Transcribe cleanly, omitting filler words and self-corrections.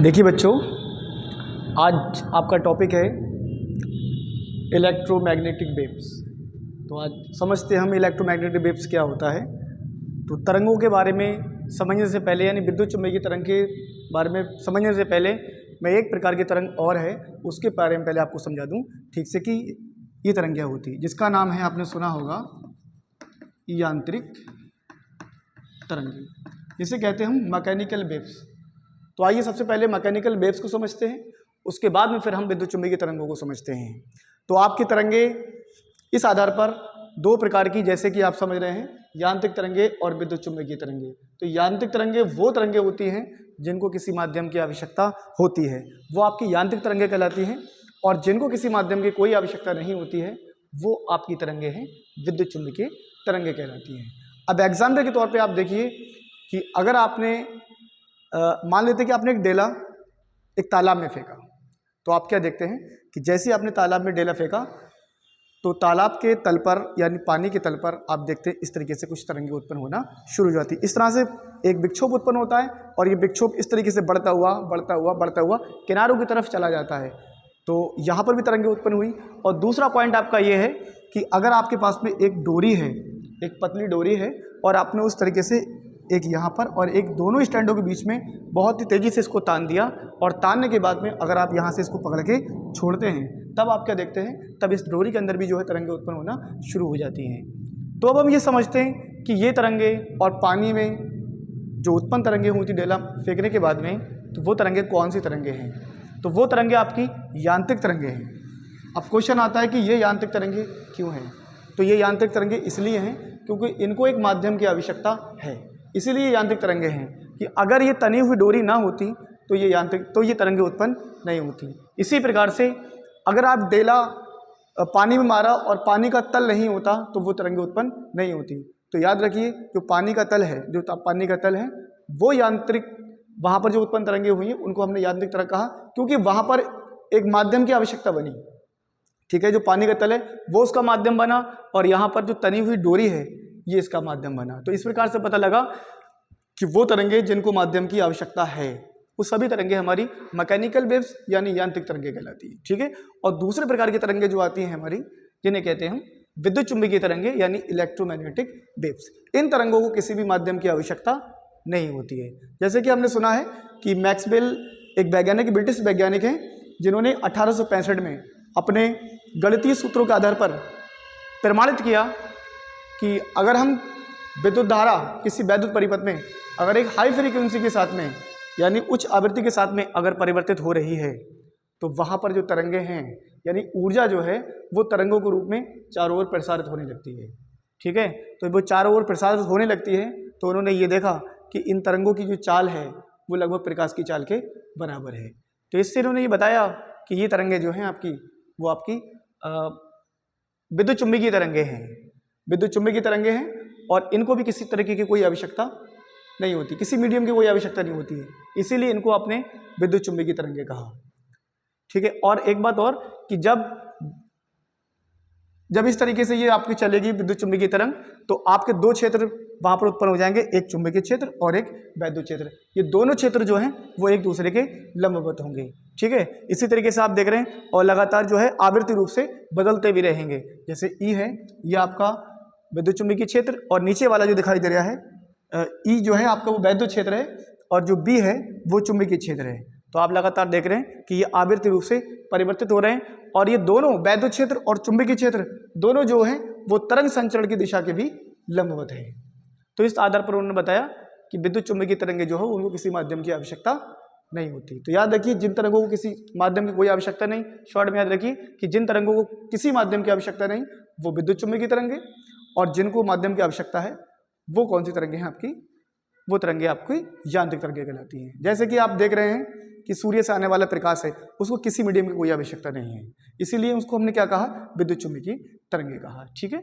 देखिए बच्चों, आज आपका टॉपिक है इलेक्ट्रोमैग्नेटिक वेव्स। तो आज समझते हैं हम इलेक्ट्रोमैग्नेटिक वेव्स क्या होता है। तो तरंगों के बारे में समझने से पहले, यानी विद्युत चुम्बकीय तरंग के बारे में समझने से पहले मैं एक प्रकार की तरंग और है उसके बारे में पहले आपको समझा दूं ठीक से कि ये तरंग क्या होती है, जिसका नाम है, आपने सुना होगा, यांत्रिक तरंग, जिसे कहते हैं हम मैकेनिकल वेव्स। तो आइए सबसे पहले मैकेनिकल वेव्स को समझते हैं, उसके बाद में फिर हम विद्युत चुम्बकीय तरंगों को समझते हैं। तो आपकी तरंगे इस आधार पर दो प्रकार की, जैसे कि आप समझ रहे हैं, यांत्रिक तरंगे और विद्युत चुम्बकीय तरंगे। तो यांत्रिक तरंगे वो तरंगे होती हैं जिनको किसी माध्यम की आवश्यकता होती है, वो आपकी यांत्रिक तरंगे कहलाती हैं। और जिनको किसी माध्यम की कोई आवश्यकता नहीं होती है वो आपकी तरंगे हैं विद्युत चुम्बकीय तरंगे कहलाती हैं। अब एग्जाम्पल के तौर पर आप देखिए कि अगर आपने मान लेते कि आपने एक डेला एक तालाब में फेंका, तो आप क्या देखते हैं कि जैसे ही आपने तालाब में डेला फेंका तो तालाब के तल पर, यानी पानी के तल पर, आप देखते हैं इस तरीके से कुछ तरंगें उत्पन्न होना शुरू हो जाती है। इस तरह से एक विक्षोभ उत्पन्न होता है और ये विक्षोभ इस तरीके से बढ़ता हुआ किनारों की तरफ चला जाता है। तो यहाँ पर भी तरंगें उत्पन्न हुई। और दूसरा पॉइंट आपका ये है कि अगर आपके पास में एक डोरी है, एक पतली डोरी है, और आपने उस तरीके से एक यहाँ पर और एक दोनों स्टैंडों के बीच में बहुत ही तेज़ी से इसको तान दिया, और तानने के बाद में अगर आप यहाँ से इसको पकड़ के छोड़ते हैं, तब आप क्या देखते हैं, तब इस डोरी के अंदर भी जो है तरंगें उत्पन्न होना शुरू हो जाती हैं। तो अब हम ये समझते हैं कि ये तरंगें और पानी में जो उत्पन्न तरंगें हुई थी डेला फेंकने के बाद में, तो वो तरंगें कौन सी तरंगें हैं। तो वो तरंगें आपकी यांत्रिक तरंगें हैं। अब क्वेश्चन आता है कि ये यांत्रिक तरंगें क्यों हैं। तो ये यांत्रिक तरंगें इसलिए हैं क्योंकि इनको एक माध्यम की आवश्यकता है, इसीलिए यांत्रिक तरंगें हैं। कि अगर ये तनी हुई डोरी ना होती तो ये तरंगें उत्पन्न नहीं होती। इसी प्रकार से अगर आप डेला पानी में मारा और पानी का तल नहीं होता तो वो तरंगें उत्पन्न नहीं होती। तो याद रखिए, जो पानी का तल है वो यांत्रिक, वहाँ पर जो उत्पन्न तरंगें हुई हैं उनको हमने यांत्रिक तरंग कहा, क्योंकि वहाँ पर एक माध्यम की आवश्यकता बनी। ठीक है, जो पानी का तल है वो उसका माध्यम बना, और यहाँ पर जो तनी हुई डोरी है ये इसका माध्यम बना। तो इस प्रकार से पता लगा कि वो तरंगे जिनको माध्यम की आवश्यकता है वो सभी तरंगे हमारी मैकेनिकल वेव्स यानी यांत्रिक तरंगे कहलाती है। ठीक है, और दूसरे प्रकार की तरंगे जो आती हैं हमारी, जिन्हें कहते हैं हम विद्युत चुम्बकीय तरंगे यानी इलेक्ट्रोमैग्नेटिक वेव्स। इन तरंगों को किसी भी माध्यम की आवश्यकता नहीं होती है। जैसे कि हमने सुना है कि मैक्सवेल एक वैज्ञानिक, ब्रिटिश वैज्ञानिक हैं, जिन्होंने 1865 में अपने गणितीय सूत्रों के आधार पर प्रमाणित किया कि अगर हम विद्युत धारा किसी वैद्युत परिपथ में अगर एक हाई फ्रीक्वेंसी के साथ में, यानी उच्च आवृत्ति के साथ में अगर परिवर्तित हो रही है, तो वहाँ पर जो तरंगे हैं, यानी ऊर्जा जो है, वो तरंगों के रूप में चारों ओर प्रसारित होने लगती है। ठीक है, तो वो चारों ओर प्रसारित होने लगती है, तो उन्होंने ये देखा कि इन तरंगों की जो चाल है वो लगभग प्रकाश की चाल के बराबर है। तो इससे उन्होंने ये बताया कि ये तरंगे जो हैं आपकी, वो आपकी विद्युत चुम्बकीय तरंगे हैं, विद्युत चुम्बकीय तरंगे हैं, और इनको भी किसी तरीके की कोई आवश्यकता नहीं होती, किसी मीडियम की कोई आवश्यकता नहीं होती है, इसीलिए इनको आपने विद्युत चुम्बकीय तरंगे कहा। ठीक है, और एक बात और कि जब इस तरीके से ये आपकी चलेगी विद्युत चुम्बकीय तरंग, तो आपके दो क्षेत्र वहाँ पर उत्पन्न हो जाएंगे, एक चुम्बकीय क्षेत्र और एक वैद्युत क्षेत्र। ये दोनों क्षेत्र जो हैं वो एक दूसरे के लंबवत होंगे। ठीक है, इसी तरीके से आप देख रहे हैं, और लगातार जो है आवृत्ति रूप से बदलते भी रहेंगे। जैसे ई है, ये आपका विद्युत चुम्बकीय क्षेत्र, और नीचे वाला जो दिखाई दे रहा है ई जो है आपका वो वैद्युत क्षेत्र है, और जो बी है वो चुम्बकीय क्षेत्र है। तो आप लगातार देख रहे हैं कि ये आवृत्ति रूप से परिवर्तित हो रहे हैं, और ये दोनों वैद्युत क्षेत्र और चुम्बकीय क्षेत्र दोनों जो हैं वो तरंग संचरण की दिशा के भी लंबवत है। तो इस आधार पर उन्होंने बताया कि विद्युत चुम्बकीय तरंगे जो है उनको किसी माध्यम की आवश्यकता नहीं होती। तो याद रखिए, जिन तरंगों को किसी माध्यम की कोई आवश्यकता नहीं, शॉर्ट में याद रखिए कि जिन तरंगों को किसी माध्यम की आवश्यकता नहीं वो विद्युत चुम्बकीय तरंगे, और जिनको माध्यम की आवश्यकता है वो कौन सी तरंगे हैं आपकी, वो तरंगे आपकी यांत्रिक तरंगे कहलाती हैं। जैसे कि आप देख रहे हैं कि सूर्य से आने वाला प्रकाश है, उसको किसी मीडियम की कोई आवश्यकता नहीं है, इसीलिए उसको हमने क्या कहा, विद्युत चुम्बकीय तरंगे कहा। ठीक है।